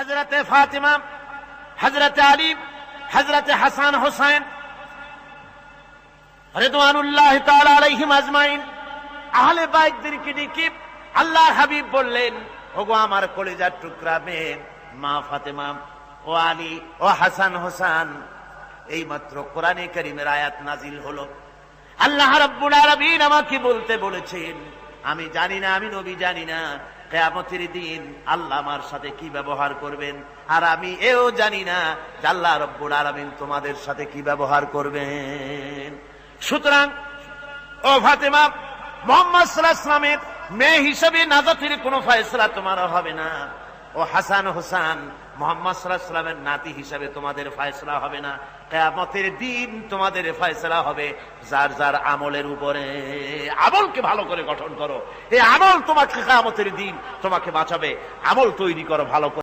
হযরতে ফাতিমা, হযরতে আলী, হযরতে হাসান হোসেন রিদওয়ানুল্লাহি তাআলা আলাইহিম আজমাইন আহলে বাইতদেরকে ডেকে আল্লাহ হাবিব বললেন, ওগো আমার কলিজার টুকরা মেয়ে মা ফাতেমা, ও আলী, ও হাসান হোসেন, এই মাত্র কোরআনে কারীমের আয়াত নাজিল হলো। আল্লাহ রাব্বুল আলামিন আমাকে বলতে বলেছেন, আমি জানি না, আমি নবী জানি না কিয়ামতের দিন আল্লাহ আমার সাথে কি ব্যবহার করবেন, আর আমি এও জানি না যে আল্লাহ রাব্বুল আলামিন তোমাদের সাথে কি ব্যবহার করবেন। সুতরাং ও ফাতেমা, মুহাম্মদ সাল্লাল্লাহু আলাইহি ওয়াসাল্লামের মেয়ে হিসেবে নাজাতের কোনো ফয়সালা তোমার হবে না। ও হাসান হোসেন, মুহাম্মদ সাল্লাল্লাহু আলাইহি ওয়াসাল্লামের নাতি হিসেবে তোমাদের ফয়সালা হবে না। কিয়ামতের দিন তোমাদের ফয়সালা হবে যার যার আমলের উপরে। আমলকে ভালো করে গঠন করো, এই আমল তোমাকে কিয়ামতের দিন তোমাকে বাঁচাবে। আমল তৈরি করো ভালো করে।